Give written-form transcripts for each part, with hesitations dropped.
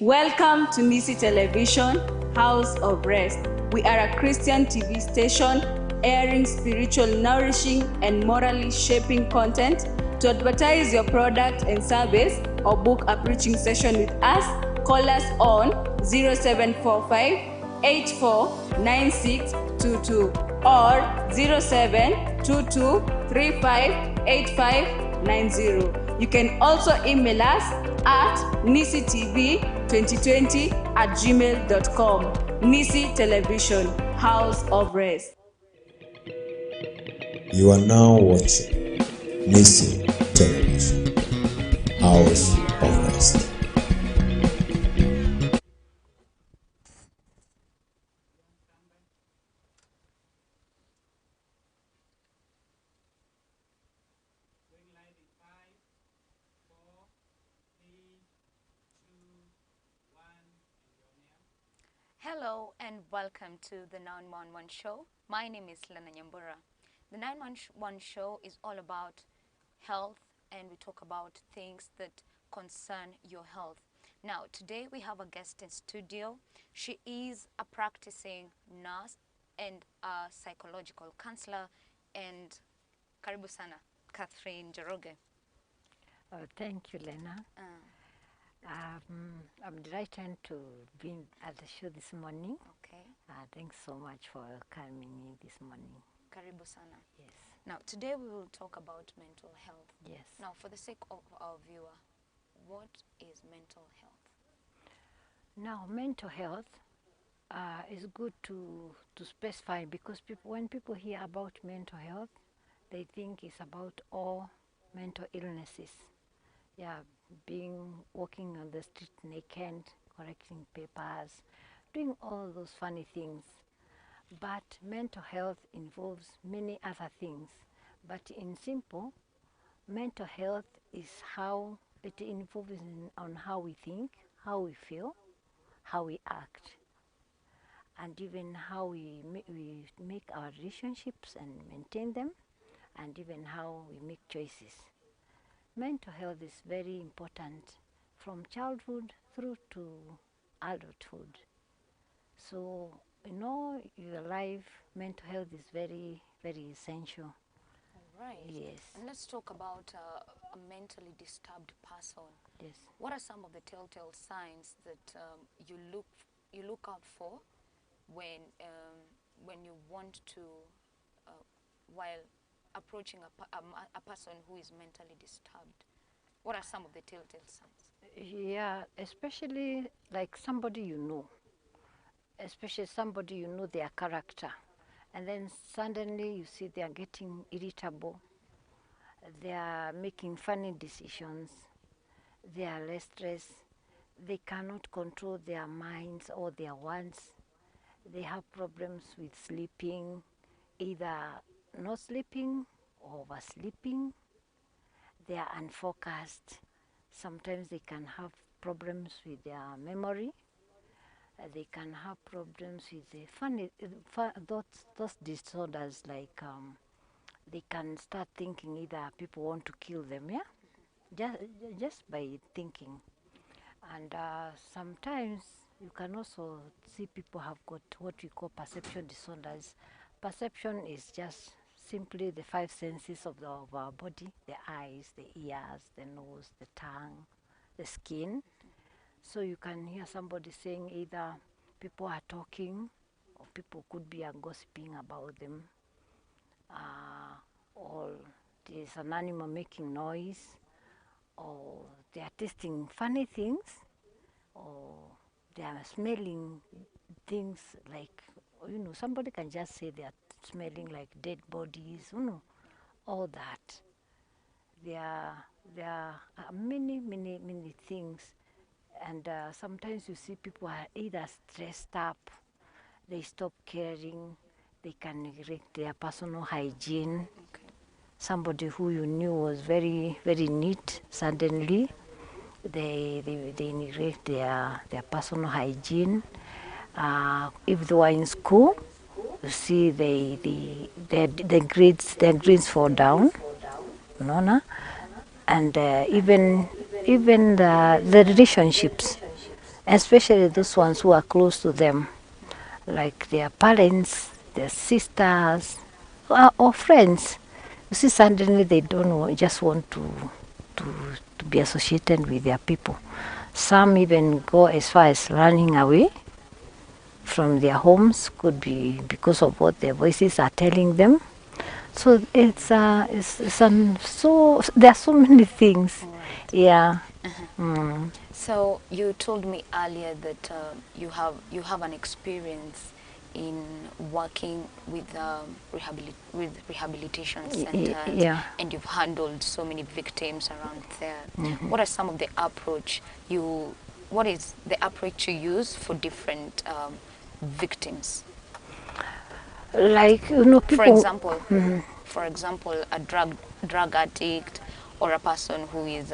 Welcome to Nisi Television, House of Rest. We are a Christian TV station airing spiritual, nourishing, and morally shaping content. To advertise your product and service or book a preaching session with us, call us on 0745 849622 or 0722358590. You can also email us at nisitv2020@gmail.com. Nisi Television, House of Rest. You are now watching Nisi Television, House of Rest. Hello and welcome to the 911 show. My name is Lena Nyambura. The 911 show is all about health, and we talk about things that concern your health. Now, today we have a guest in studio. She is a practicing nurse and a psychological counselor. And karibu sana, Catherine Njoroge. Oh, thank you, Lena. I'm delighted to be at the show this morning. Okay, Thanks so much for coming in this morning. karibu sana. Yes, Now, today we will talk about mental health. yes. Now, for the sake of our viewer, what is mental health? Now, mental health is good to specify, because when people hear about mental health, they think it's about all mental illnesses. Yeah, walking on the street naked, correcting papers, doing all those funny things. But mental health involves many other things. But in simple, mental health is how it involves on how we think, how we feel, how we act, and even how we make our relationships and maintain them, and even how we make choices. Mental health is very important from childhood through to adulthood. So, in all your life, mental health is very, very essential. All right. Yes, And let's talk about a mentally disturbed person. yes. What are some of the telltale signs that you look out for when you want to, while approaching a person who is mentally disturbed? What are some of the telltale signs? Yeah, especially like somebody you know, their character, and then suddenly you see they are getting irritable, they are making funny decisions, they are restless, they cannot control their minds or their wants, they have problems with sleeping, either not sleeping or oversleeping, they are unfocused. Sometimes they can have problems with their memory. They can have problems with the those disorders, like they can start thinking either people want to kill them, yeah, just by thinking. And sometimes you can also see people have got what we call perception disorders. Perception is just simply the five senses of our body: the eyes, the ears, the nose, the tongue, the skin. So you can hear somebody saying either people are talking, or people could be gossiping about them, or there's an animal making noise, or they are tasting funny things, or they are smelling things like, somebody can just say they are smelling like dead bodies, all that. There are many things. And sometimes you see people are either stressed up, they stop caring, they can neglect their personal hygiene. Somebody who you knew was very, very neat, suddenly they neglect their personal hygiene. If they were in school, you see their grades fall down, and even the relationships, especially those ones who are close to them, like their parents, their sisters, or friends. You see, suddenly they don't just want to be associated with their people. Some even go as far as running away from their homes, could be because of what their voices are telling them. So so there are so many things. Yeah. So you told me earlier that you have an experience in working with rehabilitation centers, yeah. and you've handled so many victims around there. What are some of the what is the approach you use for different victims? Like, you know, people. For example, a drug addict, or a person who is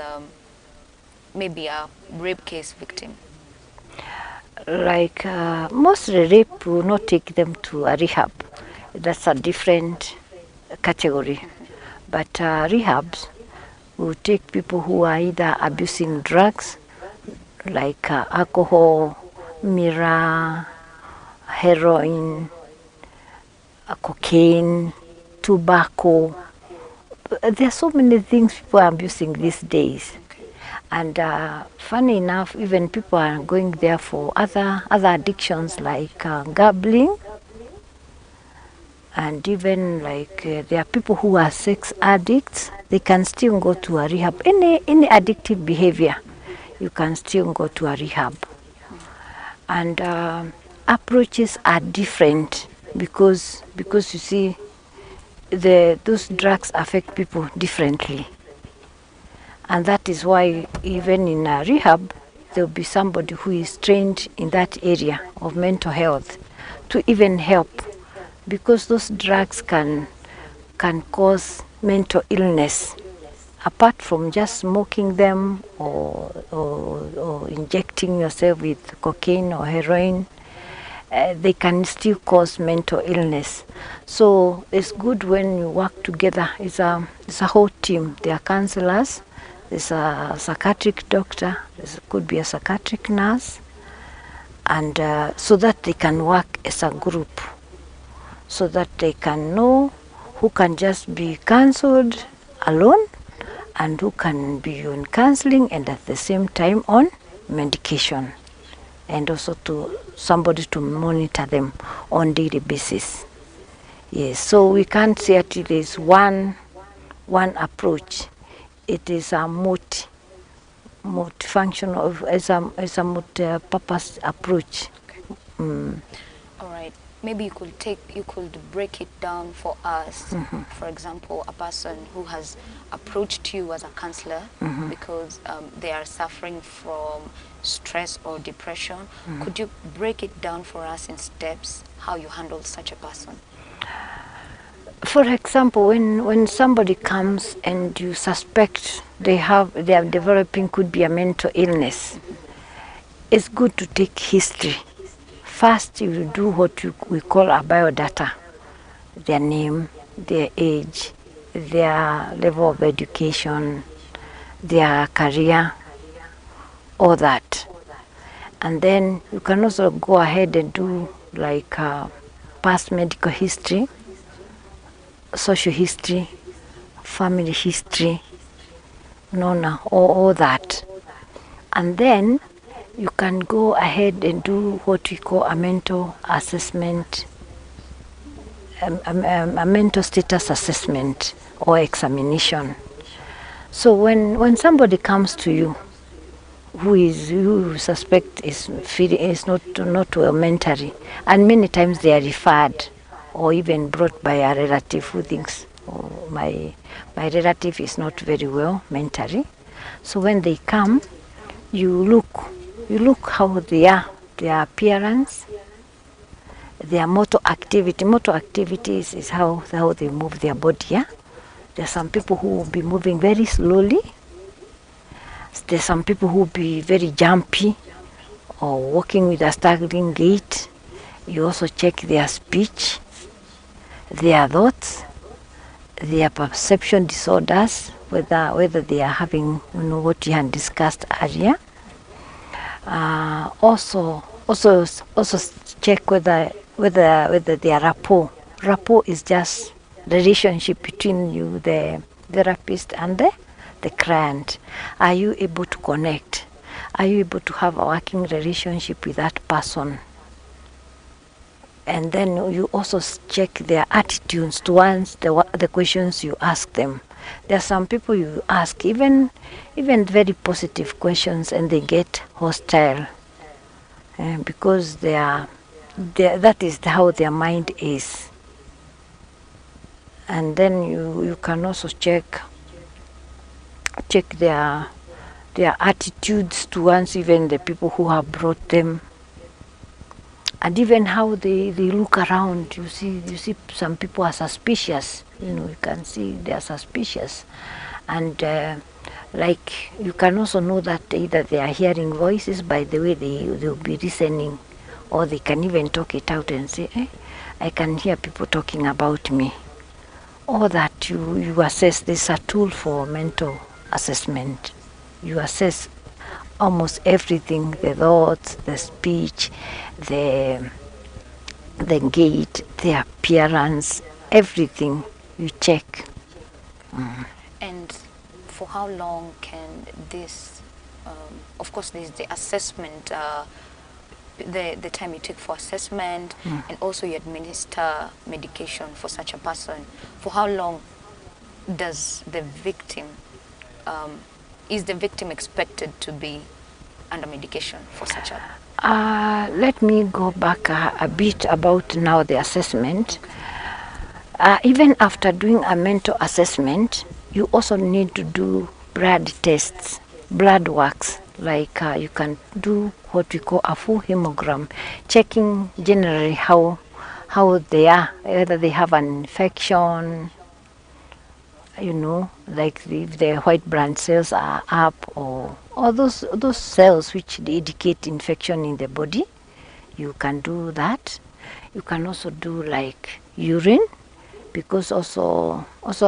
maybe a rape case victim. Like mostly rape will not take them to a rehab. That's a different category. But rehabs will take people who are either abusing drugs, like alcohol, mirror, heroin, cocaine, tobacco. There are so many things people are abusing these days. And funny enough, even people are going there for other addictions like gambling, and even like there are people who are sex addicts. They can still go to a rehab. Any addictive behavior, you can still go to a rehab. And approaches are different because you see, those drugs affect people differently. And that is why even in a rehab, there will be somebody who is trained in that area of mental health to even help, because those drugs can cause mental illness. Apart from just smoking them or injecting yourself with cocaine or heroin, they can still cause mental illness. So it's good when you work together. It's a whole team. There are counselors. There's a psychiatric doctor, there could be a psychiatric nurse, and so that they can work as a group, so that they can know who can just be counseled alone and who can be on counseling and at the same time on medication, and also to somebody to monitor them on daily basis. Yes, so we can't say that it is one approach. It is a multi-functional, as a multi-purpose approach. All right. Maybe you could break it down for us. For example, a person who has approached you as a counselor because they are suffering from stress or depression. Could you break it down for us in steps how you handle such a person? For example, when somebody comes and you suspect they are developing, could be a mental illness, it's good to take history. First, you will do what we call a biodata: their name, their age, their level of education, their career, all that. And then you can also go ahead and do like past medical history, social history, family history, all that. And then you can go ahead and do what we call a mental assessment, a mental status assessment or examination. So when somebody comes to you who you suspect is not well mentally, and many times they are referred or even brought by a relative who thinks, oh, my relative is not very well mentally. So when they come, you look how they are, their appearance, their motor activity. Motor activities is how they move their body. Yeah? There are some people who will be moving very slowly. There's some people who will be very jumpy or walking with a staggering gait. You also check their speech, their thoughts, their perception disorders, whether they are having what you had discussed earlier. Also check whether their rapport. Rapport is just the relationship between you, the therapist, and the client. Are you able to connect? Are you able to have a working relationship with that person? And then you also check their attitudes towards the questions you ask them. There are some people you ask even very positive questions and they get hostile, because that is how their mind is. And then you can also check their attitudes towards even the people who have brought them, and even how they look around. You see some people are suspicious. You can see they are suspicious, and like you can also know that either they are hearing voices by the way they'll be listening, or they can even talk it out and say, I can hear people talking about me. Or that you assess. This a tool for mental assessment. You assess almost everything: the thoughts, the speech, the gait, the appearance, everything you check. And for how long can this, of course there's the assessment, the time you take for assessment, and also you administer medication for such a person. For how long does the victim, is the victim expected to be under medication for such a... Let me go back a bit about now the assessment. Even after doing a mental assessment, you also need to do blood tests, blood works. Like you can do what we call a full hemogram, checking generally how they are, whether they have an infection, like if the white blood cells are up, or those cells which indicate infection in the body. You can do that. You can also do like urine, because also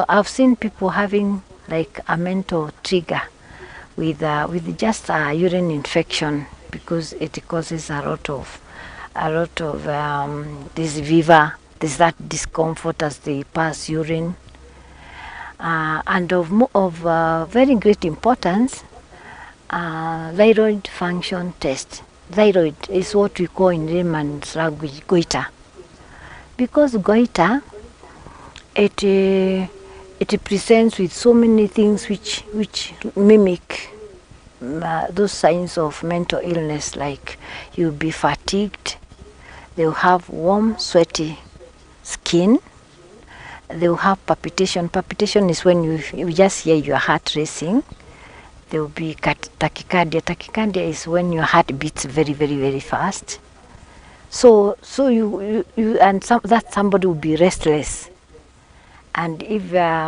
I've seen people having like a mental trigger with just a urine infection, because it causes a lot of this fever. There's that discomfort as they pass urine, and of very great importance, thyroid function test. Thyroid is what we call in layman's language goiter, because goiter it presents with so many things which mimic those signs of mental illness. Like you'll be fatigued, they'll have warm, sweaty skin, they'll have palpitation. Palpitation is when you just hear your heart racing. There will be tachycardia. Tachycardia is when your heart beats very, very, very fast. So you and that somebody will be restless. And if the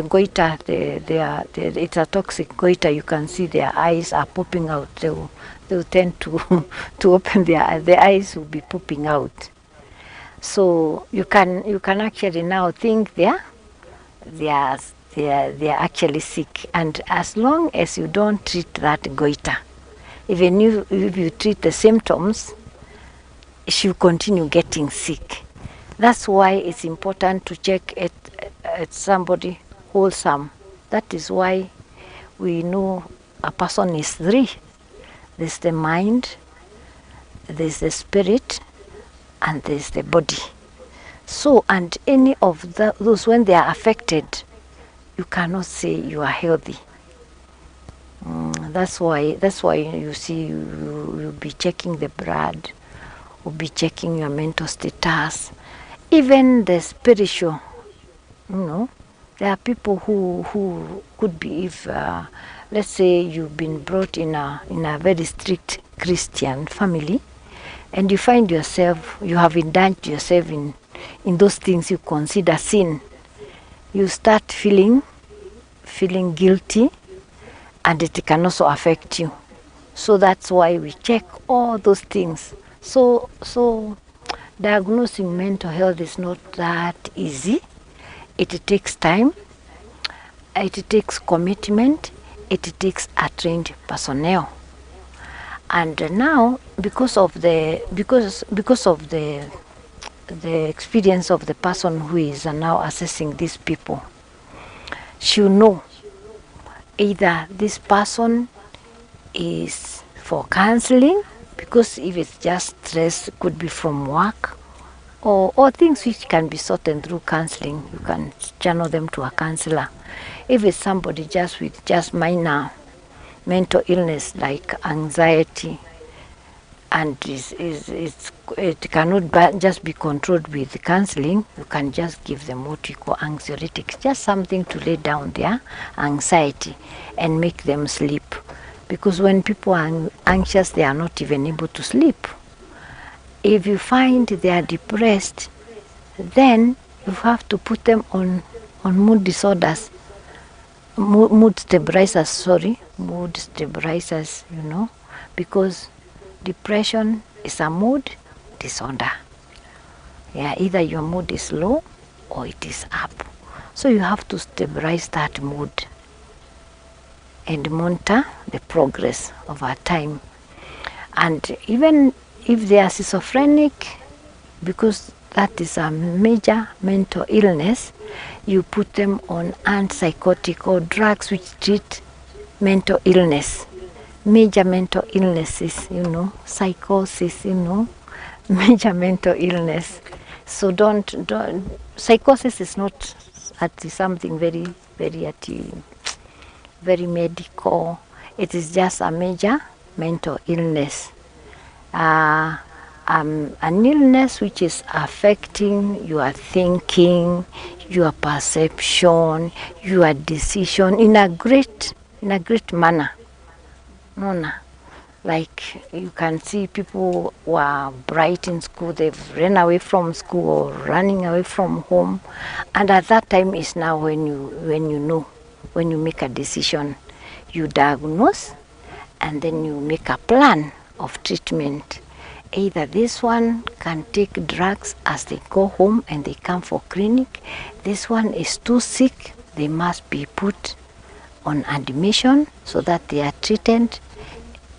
goiter, it's a toxic goiter, you can see their eyes are popping out. They'll tend to open their eyes will be popping out. So you can actually now think they are actually sick. And as long as you don't treat that goiter, even if you treat the symptoms, she'll continue getting sick. That's why it's important to check at somebody wholesome. That is why we know a person is three. There's the mind, there's the spirit, and there's the body. So, and any of those, when they are affected, you cannot say you are healthy. That's why you see you'll be checking the blood, you'll be checking your mental status, even the spiritual. There are people who could be, if let's say you've been brought in a very strict Christian family, and you find yourself, you have indulged yourself in those things you consider sin. You start feeling guilty, and it can also affect you. So that's why we check all those things. So diagnosing mental health is not that easy. It takes time, it takes commitment, it takes a trained personnel. And now, because of the experience of the person who is now assessing these people, she'll know either this person is for counseling, because if it's just stress, it could be from work, or things which can be sorted through counseling. You can channel them to a counselor. If it's somebody just with just minor mental illness like anxiety, and it cannot just be controlled with counseling, you can just give them what we call anxiolytics, just something to lay down their anxiety and make them sleep. Because when people are anxious, they are not even able to sleep. If you find they are depressed, then you have to put them on mood disorders, mood stabilizers, you know, because depression is a mood disorder. Yeah, either your mood is low or it is up. So you have to stabilize that mood and monitor the progress over time. And even if they are schizophrenic, because that is a major mental illness, you put them on antipsychotic or drugs which treat mental illness, major mental illnesses, you know, psychosis, you know, major mental illness. So don't psychosis is not something very medical. It is just a major mental illness. An illness which is affecting your thinking, your perception, your decision in a great manner. Like you can see people who are bright in school, they've run away from school or running away from home, and at that time is now when you make a decision, you diagnose, and then you make a plan of treatment. Either this one can take drugs as they go home and they come for clinic. This one is too sick, they must be put on admission so that they are treated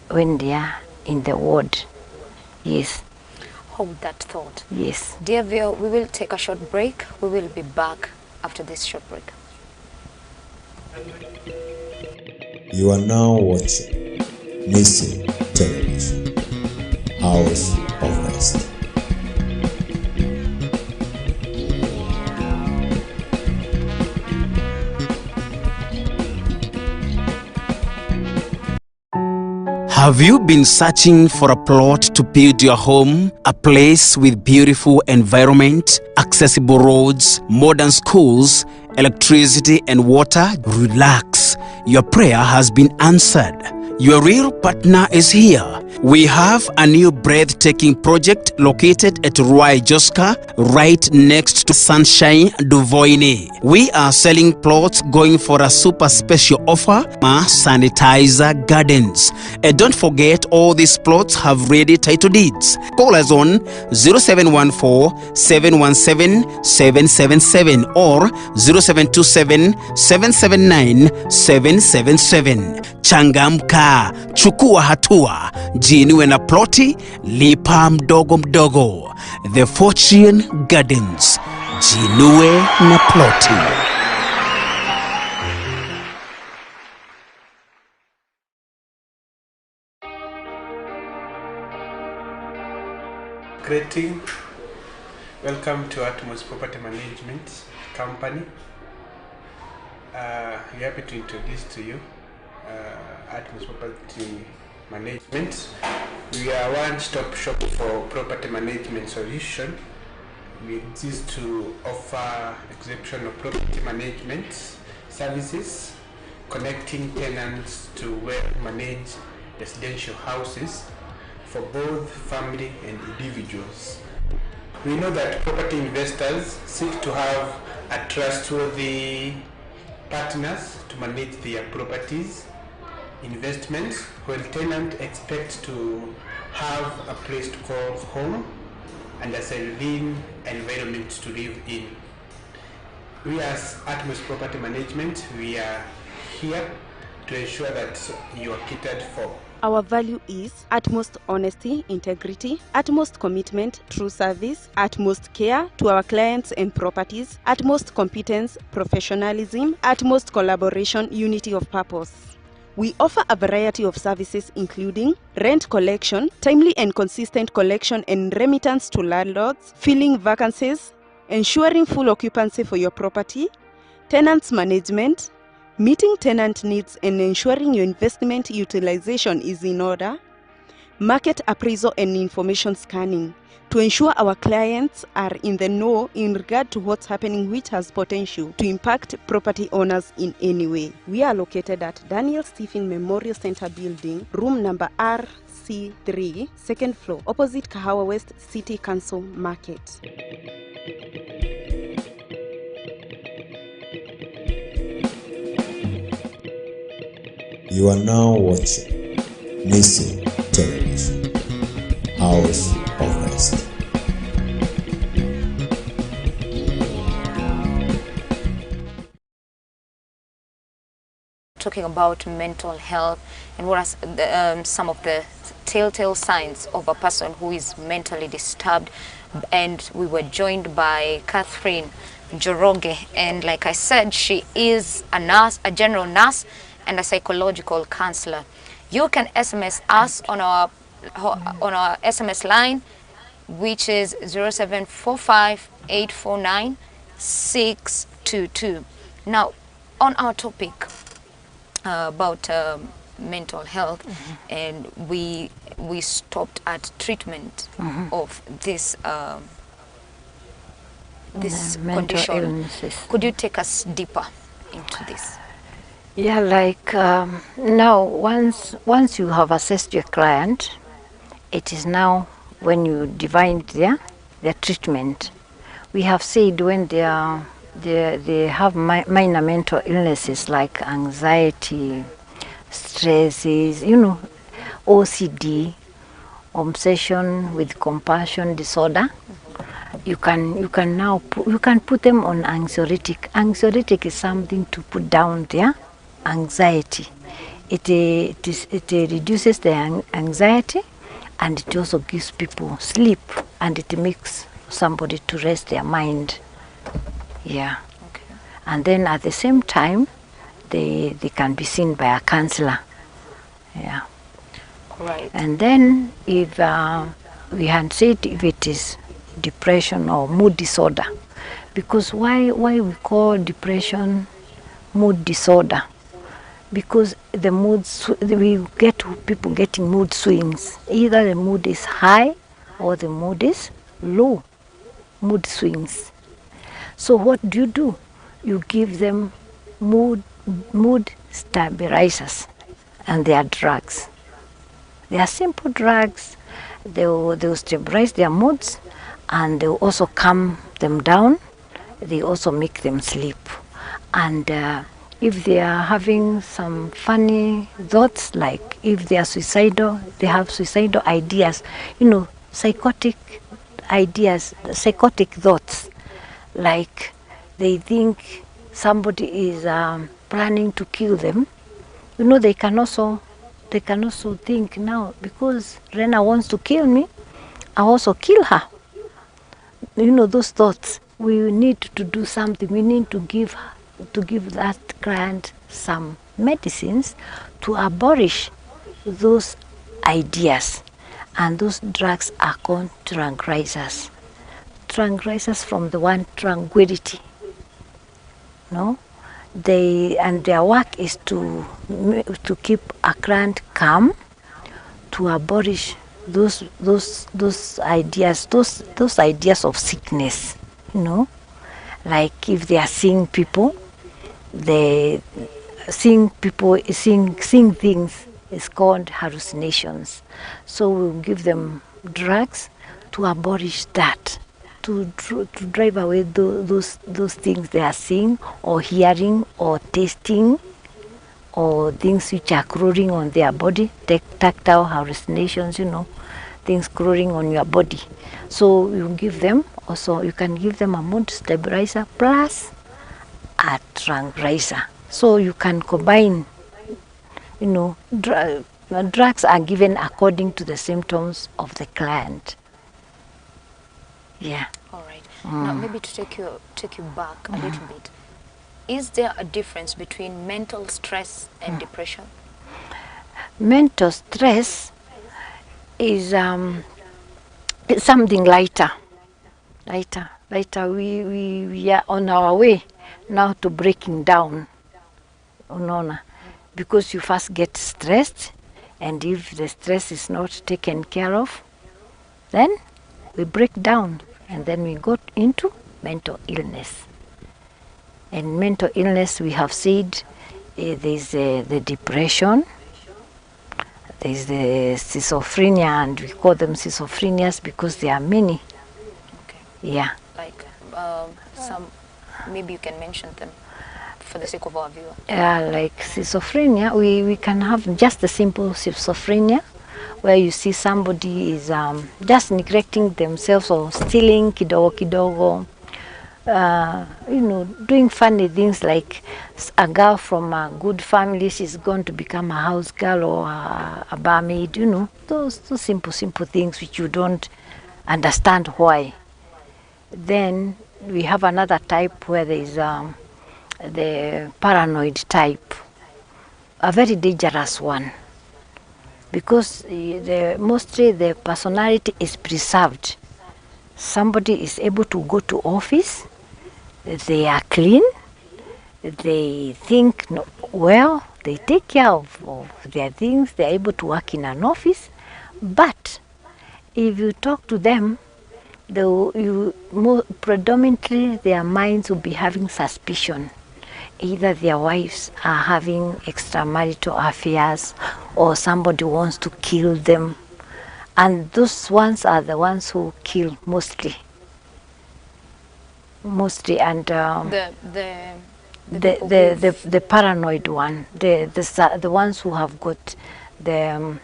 when they are in the ward. Yes. Hold that thought. Yes. Dear viewer, we will take a short break. We will be back after this short break. You are now watching Nisi Television, House of Rest. Have you been searching for a plot to build your home? A place with beautiful environment, accessible roads, modern schools, electricity and water? Relax. Your prayer has been answered. Your real partner is here. We have a new breathtaking project located at Ruai Joska, right next to Sunshine Duvoine. We are selling plots going for a super special offer, Sanitizer Gardens. And don't forget, all these plots have ready title deeds. Call us on 0714-717-777 or 0727-779-777. Changamka, chukua hatua, jiinue na ploti, lipa mdogo mdogo. The Fortune Gardens, jiinue na ploti. Greeting. Welcome to Atmos Property Management Company. We're happy to introduce to you Atmos Property Management. We are one-stop shop for property management solution. We exist to offer exceptional property management services, connecting tenants to well-managed residential houses for both family and individuals. We know that property investors seek to have a trustworthy partners to manage their properties investments, while tenants expect to have a place to call home and a serene environment to live in. We as Atmos Property Management, we are here to ensure that you are catered for. Our value is utmost honesty, integrity, utmost commitment, true service, utmost care to our clients and properties, utmost competence, professionalism, utmost collaboration, unity of purpose. We offer a variety of services including rent collection, timely and consistent collection and remittance to landlords, filling vacancies, ensuring full occupancy for your property, tenants management, meeting tenant needs and ensuring your investment utilization is in order, market appraisal and information scanning to ensure our clients are in the know in regard to what's happening which has potential to impact property owners in any way. We are located at Daniel Stephen Memorial Center Building, room number RC3, second floor, opposite Kahawa West City Council Market. You are now watching Nisi Television, House of Rest. Talking about mental health and what are some of the telltale signs of a person who is mentally disturbed. And we were joined by Catherine Njoroge, and like I said, she is a nurse, a general nurse and a psychological counselor. You can SMS us on our SMS line, which is 0745-849-622. Now, on our topic about mental health, and we stopped at treatment of this this mental condition. illnesses. Could you take us deeper into this? Yeah, like now once you have assessed your client, it is now when you divine their treatment. We have said when they have minor mental illnesses like anxiety, stresses, OCD, obsession with compulsion disorder. You can put them on anxiolytic. Anxiolytic is something to put down their anxiety. It reduces the anxiety, and it also gives people sleep, and it makes somebody to rest their mind. Yeah. Okay. And then at the same time, they can be seen by a counselor. Yeah. Right. And then if we had said if it is depression or mood disorder, because why we call depression mood disorder? Because the moods, we get people getting mood swings. Either the mood is high or the mood is low. Mood swings. So what do? You give them mood stabilizers, and they are drugs. They are simple drugs. They will stabilize their moods, and they will also calm them down. They also make them sleep. And if they are having some funny thoughts, like if they are suicidal, they have suicidal ideas, psychotic ideas, psychotic thoughts, like they think somebody is planning to kill them. They can also think, now because Rena wants to kill me, I'll also kill her. Those thoughts. We need to do something. We need to give that client some medicines to abolish those ideas. And those drugs are called tranquilizers. Tranquilizers from the one tranquility. Their work is to keep a client calm, to abolish those ideas, those ideas of sickness. Like if they are seeing people, seeing things is called hallucinations. So we'll give them drugs to abolish that, to drive away those things they are seeing or hearing or tasting, or things which are crawling on their body, tactile hallucinations, things crawling on your body. So you can give them a mood stabilizer plus a tranquilizer. So you can combine, drugs are given according to the symptoms of the client. Yeah. All right. Now, maybe to take you back a little bit, is there a difference between mental stress and depression? Mental stress is it's something lighter. We are on our way now to breaking down, unaona, because you first get stressed, and if the stress is not taken care of, then we break down, and then we go into mental illness. And mental illness, we have said, there's the depression, there's the schizophrenia, and we call them schizophrenias because there are many. Okay. Yeah. Like some, maybe you can mention them for the sake of our viewer. Like schizophrenia, we can have just the simple schizophrenia, where you see somebody is just neglecting themselves or stealing kidogo, doing funny things, like a girl from a good family, she's going to become a house girl or a barmaid, those simple things which you don't understand why. Then we have another type where there is the paranoid type, a very dangerous one, because mostly the personality is preserved. Somebody is able to go to office, they are clean, they think well, they take care of their things, they're able to work in an office, but if you talk to them, predominantly their minds will be having suspicion. Either their wives are having extramarital affairs, or somebody wants to kill them, and those ones are the ones who kill mostly. And the paranoid one, the ones who have got the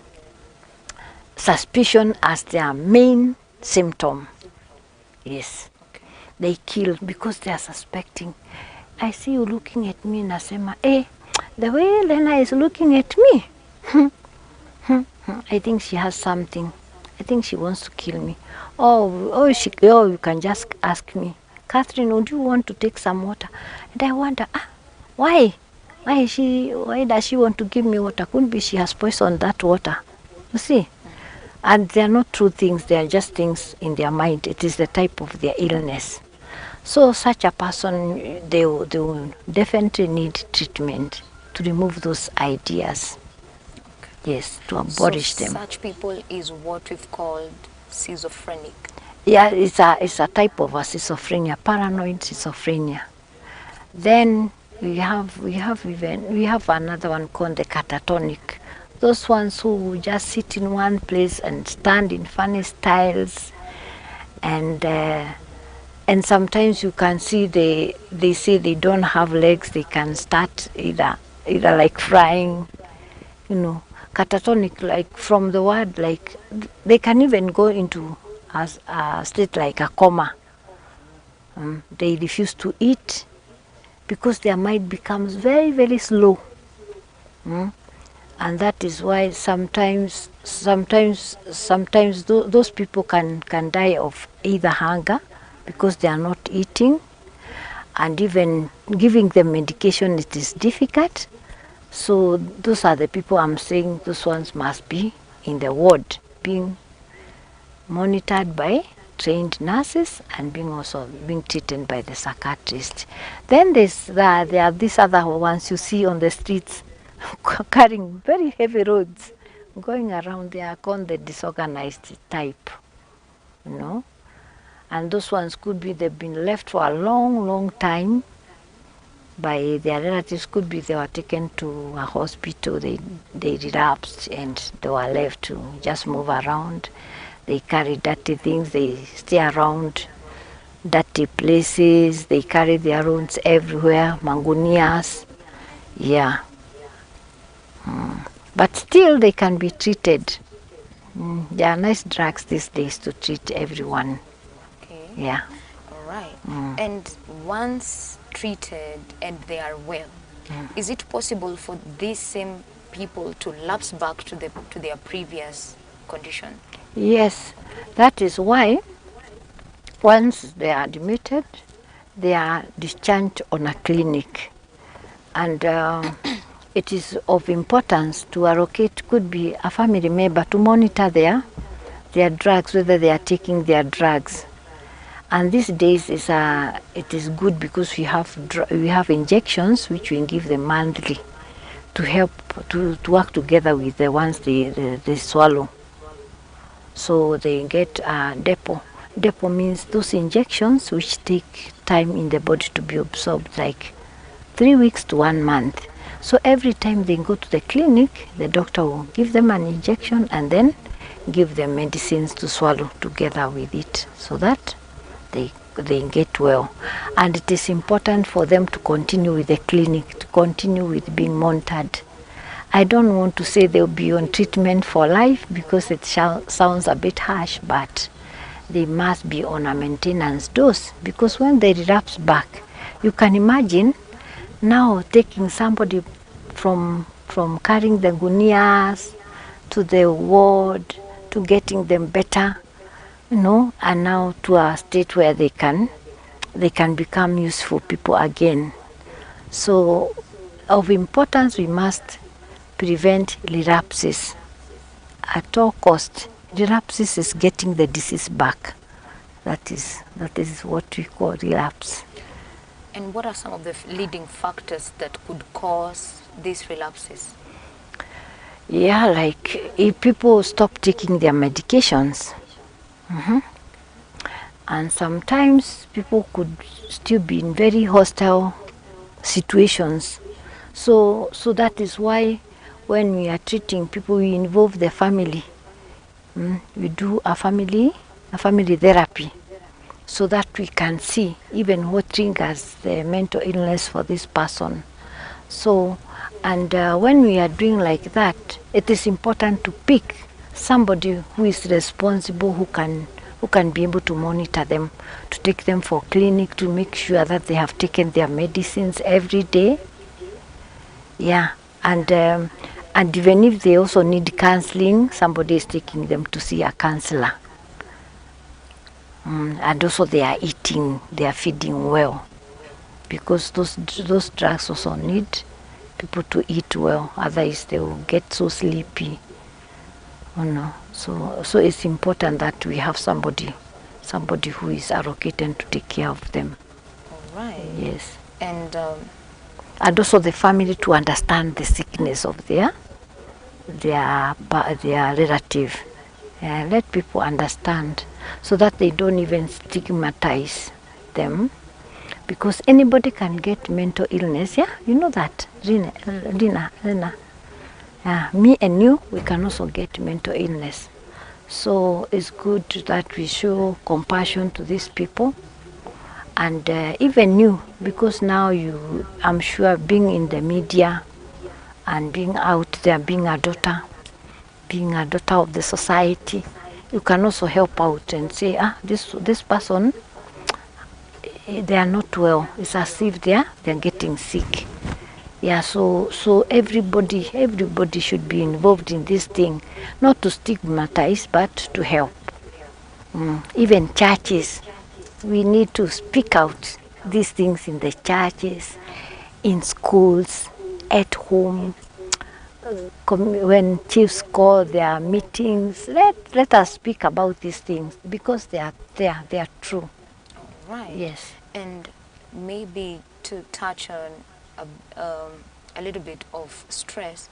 suspicion as their main symptom. Yes. Okay. They kill because they are suspecting. I see you looking at me, nasema, the way Lena is looking at me, I think she has something. I think she wants to kill me. You can just ask me, Catherine, would you want to take some water? And I wonder, why? Why does she want to give me water? Couldn't be she has poisoned that water. You see? And they are not true things, they are just things in their mind. It is the type of their illness. So such a person, they will definitely need treatment to remove those ideas. Okay. Yes, to abolish them. Such people is what we've called schizophrenic. Yeah, it's a type of a schizophrenia, paranoid schizophrenia. Then we have another one called the catatonic. Those ones who just sit in one place and stand in funny styles, and sometimes you can see they say they don't have legs. They can start either like flying, catatonic, like from the word, like they can even go into a state like a coma. They refuse to eat because their mind becomes very, very slow. And that is why sometimes those people can die of either hunger because they are not eating, and even giving them medication, it is difficult. So those are the people I'm saying, those ones must be in the ward, being monitored by trained nurses and being treated by the psychiatrist. Then there are these other ones you see on the streets carrying very heavy roads, going around. They are called the disorganized type, and those ones could be they've been left for a long, long time by their relatives. Could be they were taken to a hospital, they relapsed, and they were left to just move around. They carry dirty things, they stay around dirty places, they carry their roads everywhere, mangunias. Yeah. But still they can be treated. There are nice drugs these days to treat everyone. Okay. Yeah. All right. And once treated and they are well, is it possible for these same people to lapse back to their previous condition? Yes, that is why once they are admitted, they are discharged on a clinic. And it is of importance to allocate, could be a family member, to monitor their drugs, whether they are taking their drugs. And these days it is good because we have injections which we give them monthly to help to work together with the ones they swallow. So they get a depot. Depot means those injections which take time in the body to be absorbed, like 3 weeks to 1 month. So every time they go to the clinic, the doctor will give them an injection and then give them medicines to swallow together with it, so that they get well. And it is important for them to continue with the clinic, to continue with being monitored. I don't want to say they'll be on treatment for life because it sounds a bit harsh, but they must be on a maintenance dose, because when they relapse back, you can imagine now taking somebody from carrying the gunias to the ward to getting them better, and now to a state where they can become useful people again. So of importance, we must prevent relapses at all cost. Relapses is getting the disease back. That is what we call relapse. And what are some of the leading factors that could cause these relapses? Yeah, like if people stop taking their medications, and sometimes people could still be in very hostile situations. So that is why when we are treating people, we involve the family. We do a family therapy, so that we can see even what triggers the mental illness for this person. So, and when we are doing like that, it is important to pick somebody who is responsible, who can be able to monitor them, to take them for clinic, to make sure that they have taken their medicines every day. Yeah, and even if they also need counseling, somebody is taking them to see a counselor. And also they are feeding well, because those drugs also need people to eat well, otherwise they will get so sleepy. So it's important that we have somebody who is allocated to take care of them. All right. Yes. And also the family to understand the sickness of their relative. Let people understand, so that they don't even stigmatize them, because anybody can get mental illness. Yeah, you know that, Lina. Me and you, we can also get mental illness. So it's good that we show compassion to these people, and even you, because now I'm sure, being in the media and being out there, being a daughter of the society, you can also help out and say, this person, they are not well. It's as if they're getting sick. Yeah, so everybody should be involved in this thing, not to stigmatize, but to help. Even churches, we need to speak out these things in the churches, in schools, at home. When chiefs call their meetings, let us speak about these things, because they are true. Right. Yes. And maybe to touch on a little bit of stress,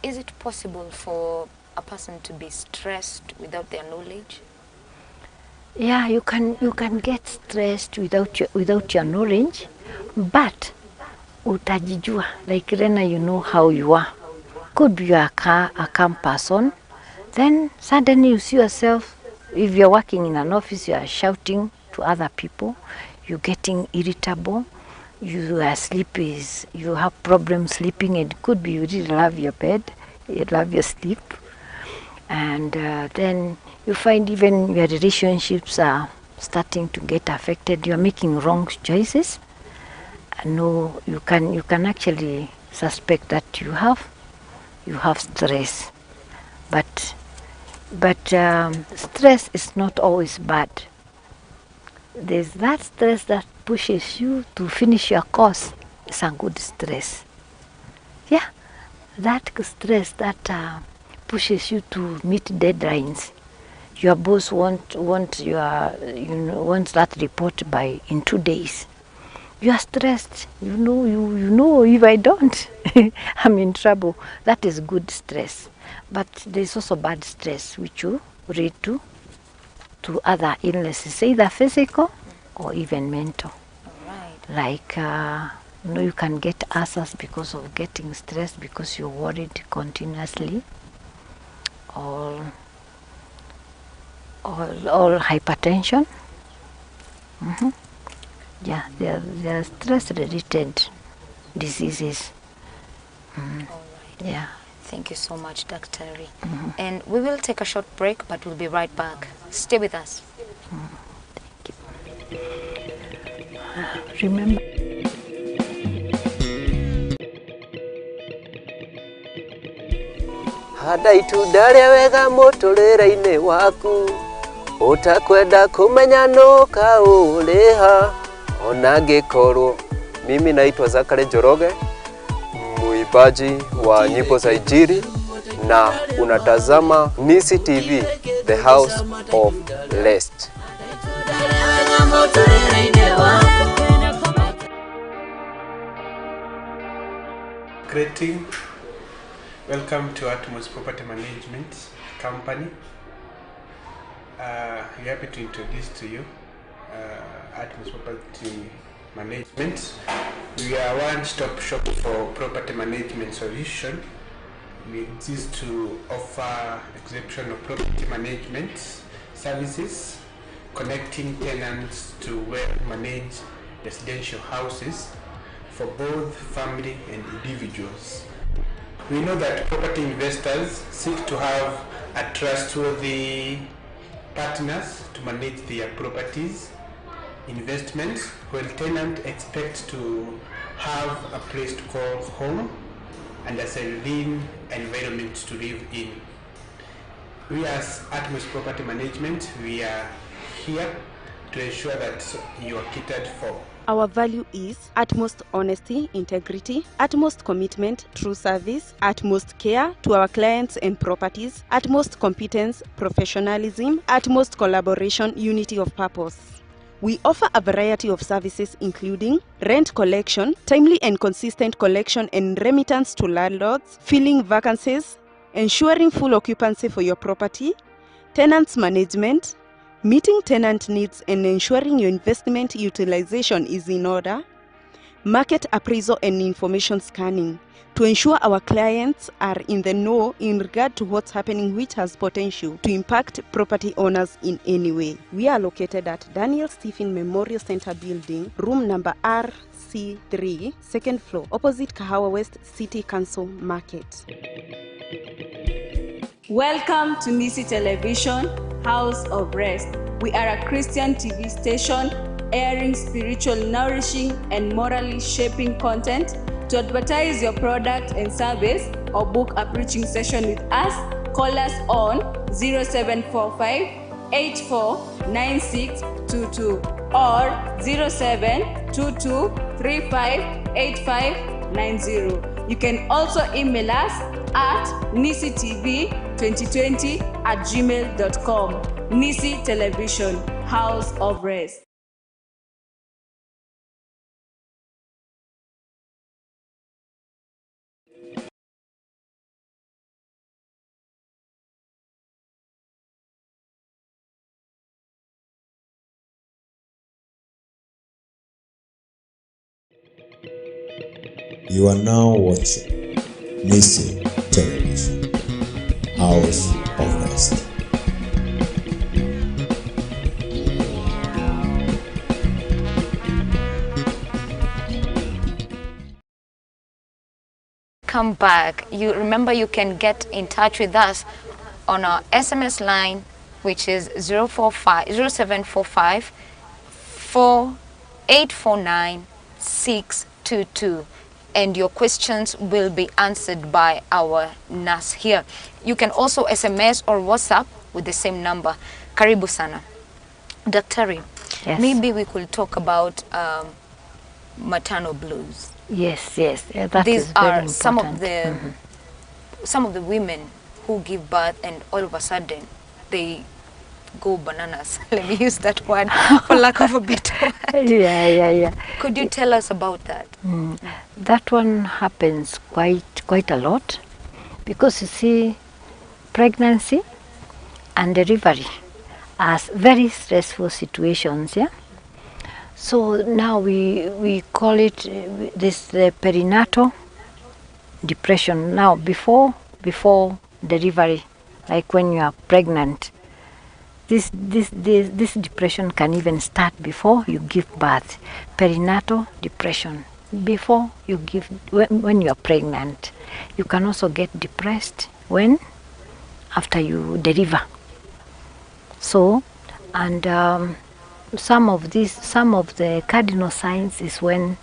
is it possible for a person to be stressed without their knowledge? Yeah, you can get stressed without your knowledge, but utajijua, like Rena, you know how you are. Could be a calm person, then suddenly you see yourself, if you're working in an office, you are shouting to other people, you're getting irritable, you are sleepy, you have problems sleeping. It could be you really love your bed, you love your sleep, and then you find even your relationships are starting to get affected. You're making wrong choices, no, you can actually suspect that you have stress, but stress is not always bad. There's that stress that pushes you to finish your course. It's a good stress. Yeah, that stress that pushes you to meet deadlines. Your boss wants that report in 2 days. You are stressed. You know if I don't, I'm in trouble. That is good stress. But there's also bad stress, which you lead to other illnesses, either physical or even mental. Like you can get ulcers because of getting stressed, because you're worried continuously, or hypertension. Yeah, there are stress-related diseases. Yeah. Thank you so much, Dr. Ri. And we will take a short break, but we'll be right back. Stay with us. Remember. Handa itunda rĩa wega mũtũrĩre-inĩ waku, utakwenda kumenya no kaũrĩha, ona ngĩkorwo. Mimi naitwa Zakari Njoroge, muimbaji wa nyimbo za Injili, na unatazama Nisi TV, the house of rest. Greeting. Welcome to Atmos Property Management Company. We're happy to introduce to you Atmos Property Management. We are one-stop shop for property management solution. We exist to offer exceptional property management services, connecting tenants to well-managed residential houses for both family and individuals. We know that property investors seek to have a trustworthy partners to manage their properties investments, while tenants expect to have a place to call home and a serene environment to live in. We as Atmos Property Management, we are here to ensure that you are catered for. Our value is utmost honesty, integrity, utmost commitment, true service, utmost care to our clients and properties, utmost competence, professionalism, utmost collaboration, unity of purpose. We offer a variety of services including rent collection, timely and consistent collection and remittance to landlords, filling vacancies, ensuring full occupancy for your property, tenants management, meeting tenant needs and ensuring your investment utilization is in order, market appraisal and information scanning to ensure our clients are in the know in regard to what's happening which has potential to impact property owners in any way. We are located at Daniel Stephen Memorial Center Building, room number RC3, second floor, opposite Kahawa West City Council Market. Welcome to Nisi Television, House of Rest. We are a Christian TV station airing spiritual, nourishing, and morally shaping content. To advertise your product and service or book a preaching session with us, call us on 0745 849622 or 0722 358590. You can also email us at nisitv2020@gmail.com. Nisi Television, House of Rest. You are now watching Nisi Television, House of Rest. Come back. You remember you can get in touch with us on our SMS line, which is 0745 4849 622, and your questions will be answered by our nurse here. You can also SMS or WhatsApp with the same number. Karibu sana. Daktari, Yes. maybe we could talk about maternal blues. Yes, yes. That These is very are important. some of the women who give birth and all of a sudden they go bananas. Let me use that word for lack of a better word. Yeah. Could you tell us about that? That one happens quite a lot, because you see, pregnancy and delivery are very stressful situations. Yeah. So now we call it the perinatal depression. Now before delivery, like when you are pregnant, this depression can even start before you give birth. Perinatal depression before you give, when you are pregnant. You can also get depressed after you deliver. So, and some of the cardinal signs is when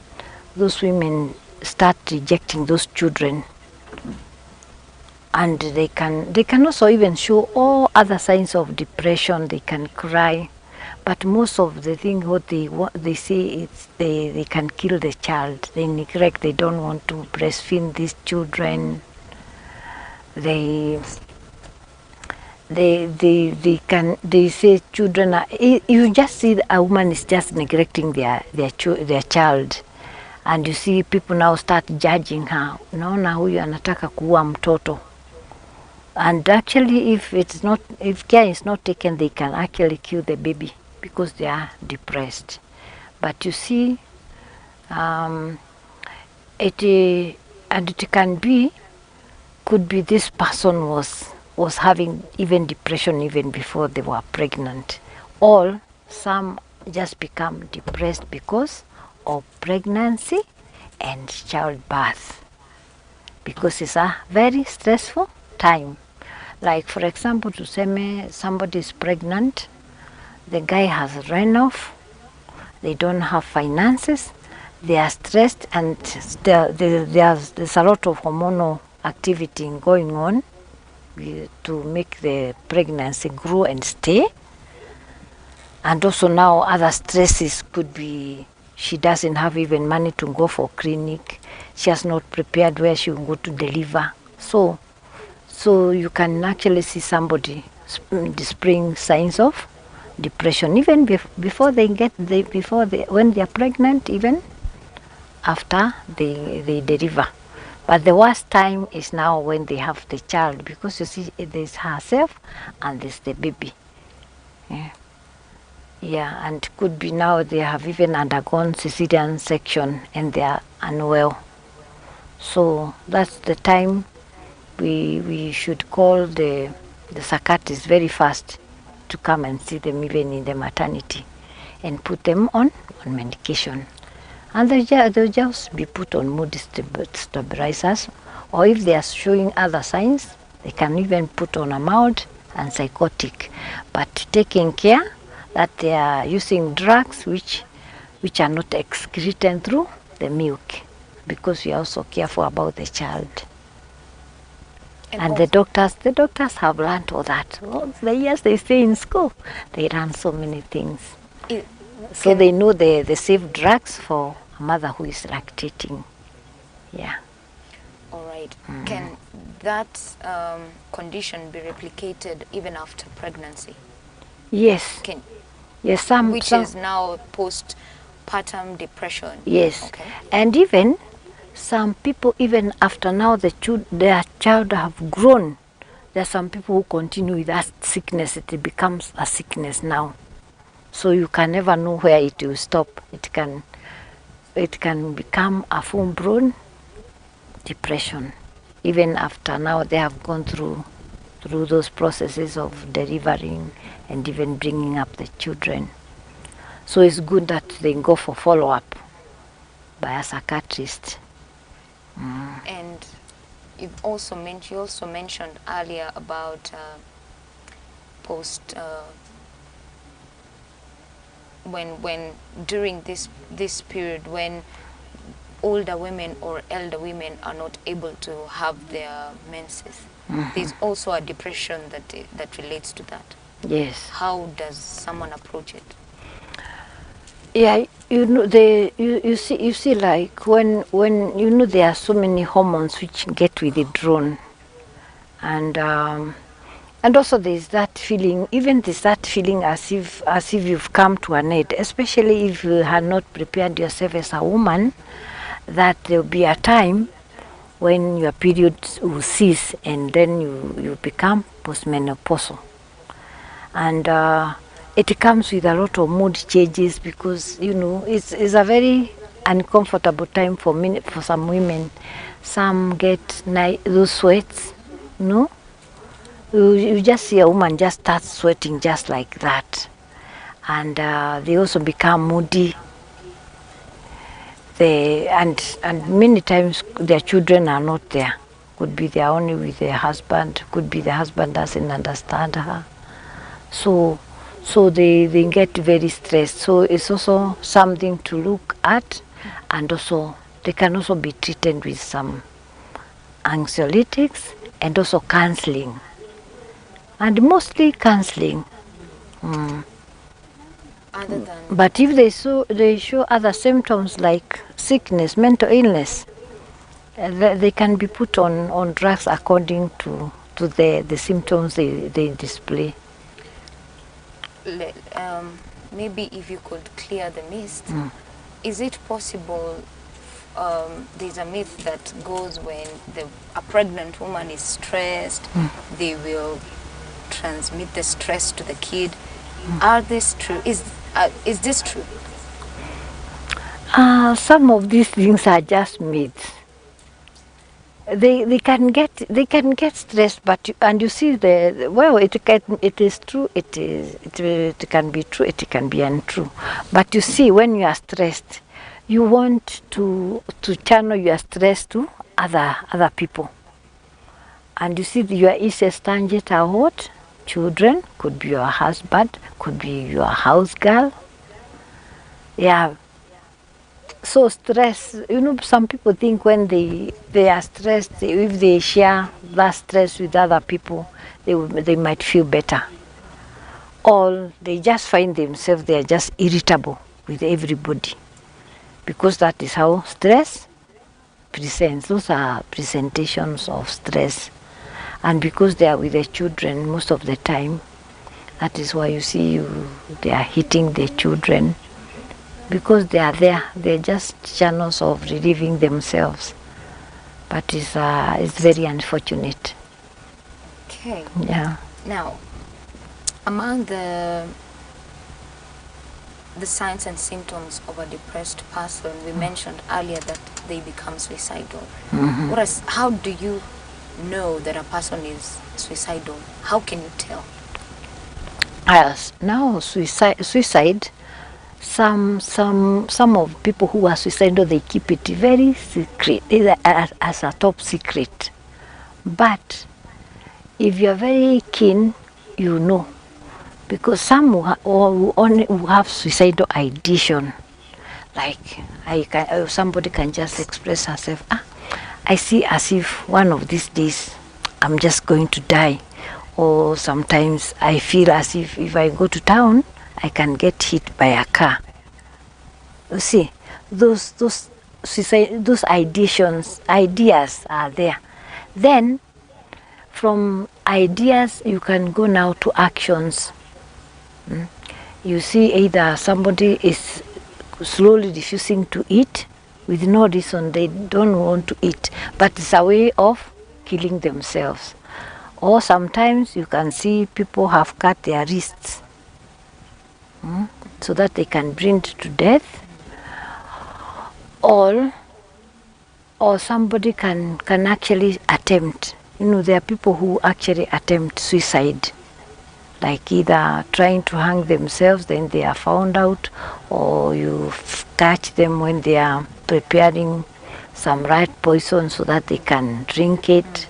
those women start rejecting those children, and they can also even show all other signs of depression. They can cry, but most of the thing what they say is they can kill the child. They neglect. They don't want to breastfeed these children. They say children are, you just see a woman is just neglecting their child, and you see people now start judging her. Naona huyu anataka kuua mtoto. And actually, if care is not taken, they can actually kill the baby because they are depressed. But you see, it could be this person was having even depression even before they were pregnant, or some just become depressed because of pregnancy and childbirth, because it's a very stressful time. Like, for example, to say somebody is pregnant, the guy has run off, they don't have finances, they are stressed, and there's a lot of hormonal activity going on to make the pregnancy grow and stay. And also now other stresses could be, she doesn't have even money to go for clinic, she has not prepared where she will go to deliver. So you can actually see somebody displaying signs of depression even before when they are pregnant, even after they deliver. But the worst time is now when they have the child, because you see there's herself and there's the baby. Yeah, and could be now they have even undergone cesarean section and they are unwell. So that's the time we should call the psychiatrist very fast to come and see them even in the maternity and put them on medication. And they'll just be put on mood stabilizers, or if they are showing other signs, they can even put on a mild antipsychotic, but taking care that they are using drugs which are not excreted through the milk, because we are also careful about the child. And the doctors have learned all that. All the years they stay in school, they learn so many things. So they know the safe drugs for a mother who is lactating. Yeah. All right. Can that condition be replicated even after pregnancy? Yes. Yes. Which is now postpartum depression. Yes. Okay. And even some people, even after now their child have grown, there are some people who continue with that sickness. It becomes a sickness now. So you can never know where it will stop. It can become a full-blown depression, even after now they have gone through those processes of delivering and even bringing up the children. So it's good that they go for follow-up by a psychiatrist. And you also mentioned earlier about when during this period when older women or elder women are not able to have their menses. There's also a depression that relates to that. Yes. How does someone approach it? Yeah, you see like when there are so many hormones which get withdrawn, and also there's that feeling, as if you've come to an end, especially if you had not prepared yourself as a woman, that there'll be a time when your periods will cease and then you become postmenopausal. And it comes with a lot of mood changes, because it's a very uncomfortable time for some women. Some get those sweats, you just see a woman just start sweating just like that, and they also become moody. And many times their children are not there. Could be they're only with their husband, could be the husband doesn't understand her. So they get very stressed. So it's also something to look at, and also they can also be treated with some anxiolytics and also counseling, and mostly counseling. Other than But if they show other symptoms like sickness, mental illness, they can be put on drugs according to the symptoms they display. Maybe if you could clear the mist, is it possible, there's a myth that goes when a pregnant woman is stressed, they will transmit the stress to the kid. Are this true? Is this true? Some of these things are just myths. They can get stressed, and you see it is true. It can be true. It can be untrue. But you see, when you are stressed, you want to channel your stress to other people, and you see your easiest target are what? Children, could be your husband, could be your house girl. Yeah. So stress, some people think when they are stressed, if they share that stress with other people, they might feel better. Or they just find themselves, they are just irritable with everybody, because that is how stress presents. Those are presentations of stress. And because they are with the children most of the time, that is why you see they are hitting the children, because they are there. They're just channels of relieving themselves. But it's very unfortunate. Okay. Yeah. Now, among the signs and symptoms of a depressed person, we mentioned earlier that they become suicidal. How do you know that a person is suicidal? How can you tell? Now suicide, some of people who are suicidal, they keep it very secret, as a top secret. But if you are very keen, you know, because some who have suicidal ideation, like somebody can just express herself, I see as if one of these days I'm just going to die. Or sometimes I feel as if I go to town, I can get hit by a car. You see, those ideas are there. Then, from ideas, you can go now to actions. You see, either somebody is slowly refusing to eat, with no reason, they don't want to eat, but it's a way of killing themselves. Or sometimes you can see people have cut their wrists so that they can bring to death. Or somebody can actually attempt. There are people who actually attempt suicide, like either trying to hang themselves, then they are found out, or you catch them when they are preparing some rat poison so that they can drink it,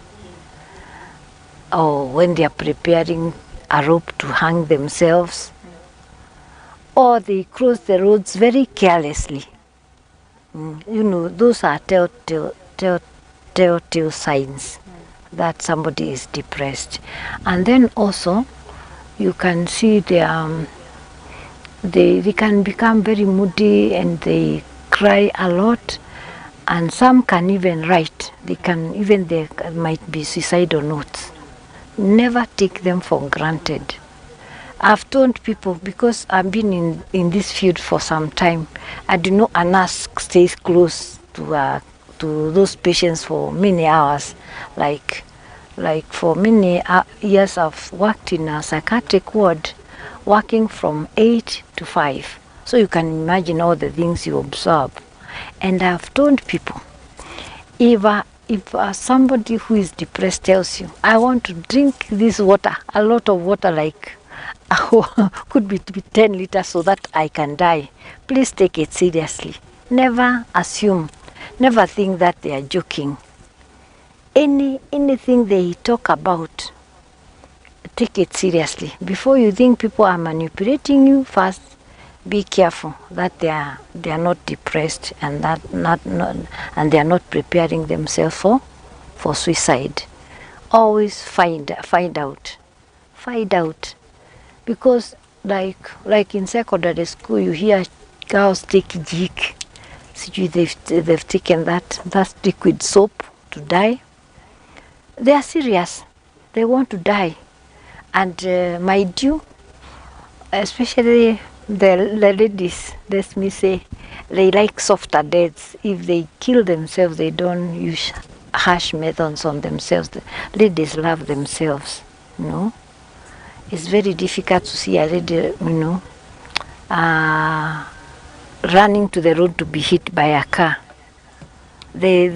or when they are preparing a rope to hang themselves, or they cross the roads very carelessly. You know, those are telltale signs that somebody is depressed. And then also, you can see they can become very moody and they cry a lot. And some can even write. There might be suicidal notes. Never take them for granted. I've told people, because I've been in this field for some time, I do know a nurse stays close to those patients for many hours. Like for many years I've worked in a psychiatric ward, working from 8 to 5. So you can imagine all the things you observe. And I've told people, if somebody who is depressed tells you, I want to drink this water, a lot of water, like could be 10 liters so that I can die, please take it seriously. Never assume, never think that they are joking. Anything they talk about, take it seriously. Before you think people are manipulating you, first be careful that they are not depressed and and they are not preparing themselves for suicide. Always find out. Because like in secondary school, you hear girls take jik. They've taken that liquid soap to die. They are serious. They want to die. And mind you, especially the ladies, let me say, they like softer deaths. If they kill themselves, they don't use harsh methods on themselves. The ladies love themselves, you know. It's very difficult to see a lady, running to the road to be hit by a car. They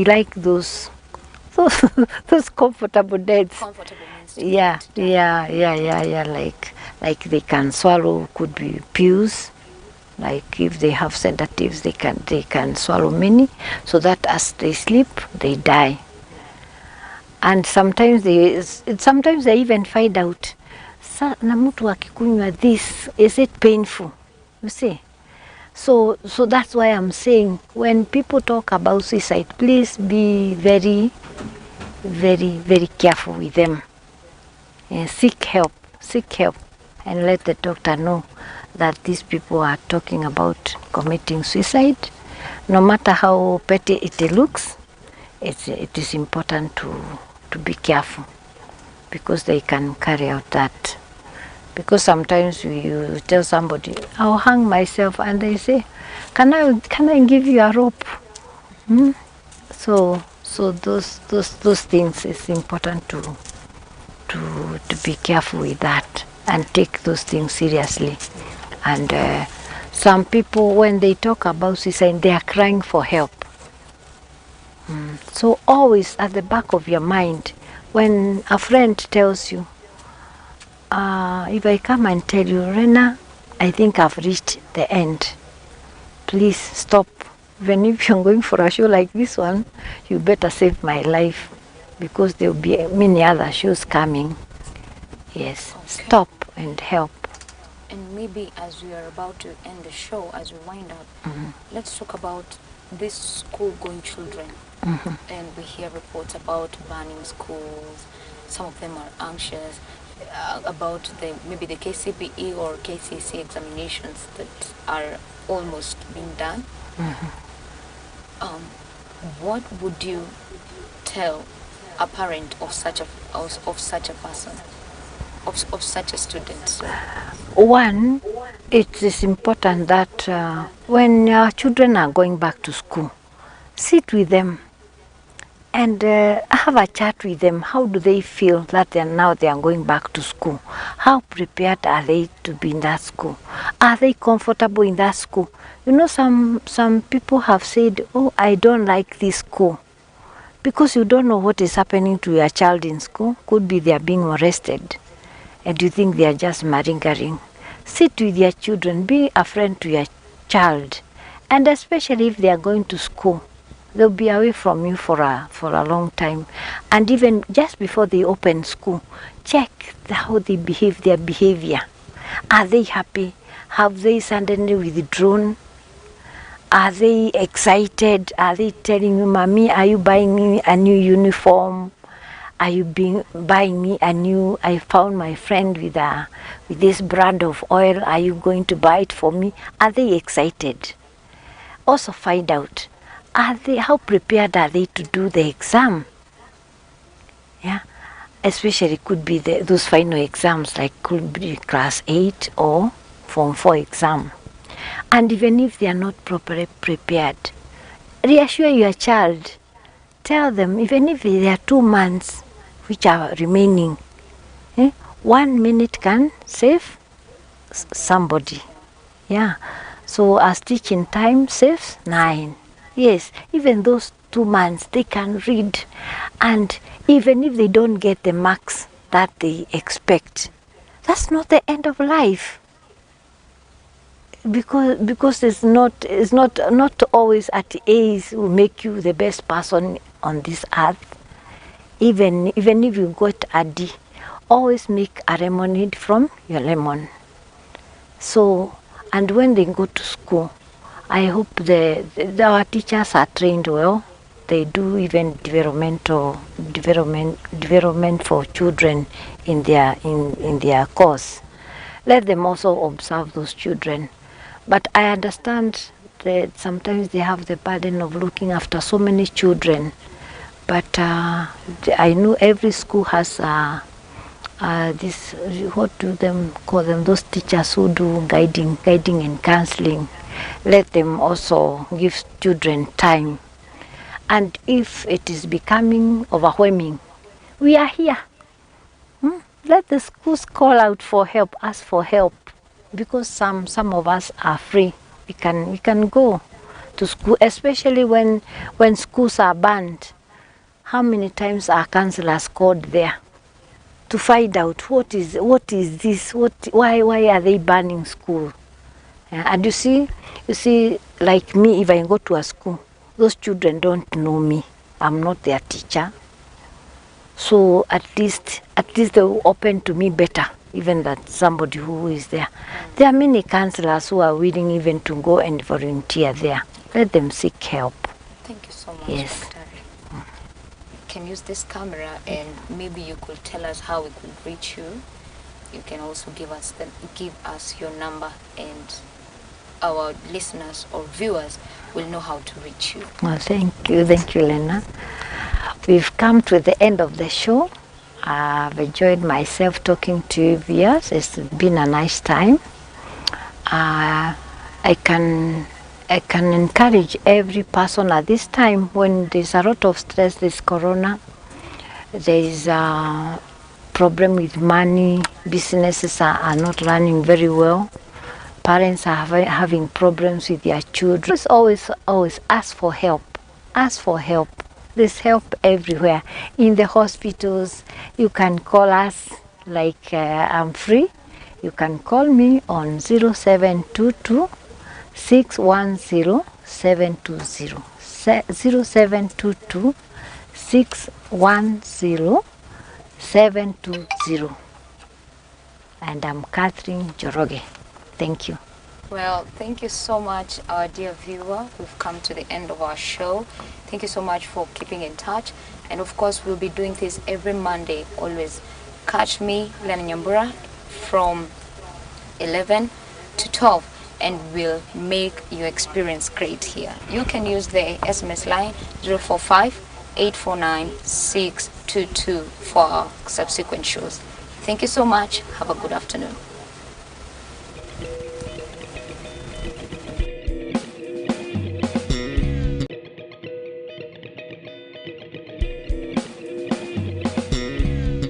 like those comfortable deaths. Comfortable means like they can swallow, could be pills. Like if they have sedatives, they can swallow many, so that as they sleep, they die. And sometimes they even find out, na mtu akikunywa this, is it painful? You see? So that's why I'm saying, when people talk about suicide, please be very, very, very careful with them. Seek help, and let the doctor know that these people are talking about committing suicide. No matter how petty it looks, it is important to be careful, because they can carry out that. Because sometimes you tell somebody, I'll hang myself, and they say, can I give you a rope? So those things, is important to be careful with that and take those things seriously. And some people, when they talk about suicide, they are crying for help. So always at the back of your mind, when a friend tells you, if I come and tell you, Rena, I think I've reached the end, please stop. Even if you're going for a show like this one, you better save my life, because there will be many other shows coming. Yes, okay. Stop and help. And maybe as we are about to end the show, as we wind up, let's talk about these school-going children. And we hear reports about burning schools. Some of them are anxious about maybe the KCPE or KCSE examinations that are almost being done. What would you tell a parent of such a person, of such a student? So, one, it is important that when our children are going back to school, sit with them and have a chat with them. How do they feel that they are going back to school? How prepared are they to be in that school? Are they comfortable in that school? You know, some people have said, oh, I don't like this school, because you don't know what is happening to your child in school. Could be they are being arrested, and you think they are just maringering. Sit with your children, be a friend to your child, and especially if they are going to school, they'll be away from you for a long time. And even just before they open school, check how they behave, their behavior. Are they happy? Have they suddenly withdrawn? Are they excited? Are they telling you, Mommy, are you buying me a new uniform? Are you buying me a new, I found my friend with this brand of oil. Are you going to buy it for me? Are they excited? Also find out, how prepared are they to do the exam? Yeah, especially could be those final exams, like could be class 8 or Form 4 exam. And even if they are not properly prepared, reassure your child. Tell them, even if there are 2 months which are remaining, 1 minute can save somebody. Yeah. So as teaching time saves 9. Yes, even those 2 months they can read, and even if they don't get the marks that they expect, that's not the end of life. Because it's not always at A's will make you the best person on this earth. Even if you got a D, always make a lemonade from your lemon. So, and when they go to school, I hope our teachers are trained well. They do even development for children in their course. Let them also observe those children. But I understand that sometimes they have the burden of looking after so many children. But I know every school has this, what do them call them, those teachers who do guiding and counseling. Let them also give children time. And if it is becoming overwhelming, we are here. Let the schools call out for help, ask for help, because some of us are free. We can go to school, especially when schools are banned. How many times are counselors called there to find out what is this? Why are they banning school? And you see, like me, if I go to a school, those children don't know me. I'm not their teacher. So at least they will open to me better, even that somebody who is there. There are many counselors who are willing even to go and volunteer there. Let them seek help. Thank you so much, Yes. Dr. Can use this camera, and maybe you could tell us how we could reach you. You can also give us your number, and our listeners or viewers will know how to reach you. Well, thank you, Lena. We've come to the end of the show. I've enjoyed myself talking to you viewers. It's been a nice time. I can encourage every person at this time when there's a lot of stress, there's corona, there's a problem with money, businesses are not running very well, parents are having problems with their children. Always ask for help. Ask for help. There's help everywhere. In the hospitals, you can call us, like I'm free. You can call me on 0722 610 720. 0722 610 720. And I'm Catherine Joroge. Thank you. Well, thank you so much, our dear viewer. We've come to the end of our show. Thank you so much for keeping in touch. And of course, we'll be doing this every Monday. Always catch me, Lena Nyambura, from 11 to 12. And we'll make your experience great here. You can use the SMS line 045-849-622 for our subsequent shows. Thank you so much. Have a good afternoon.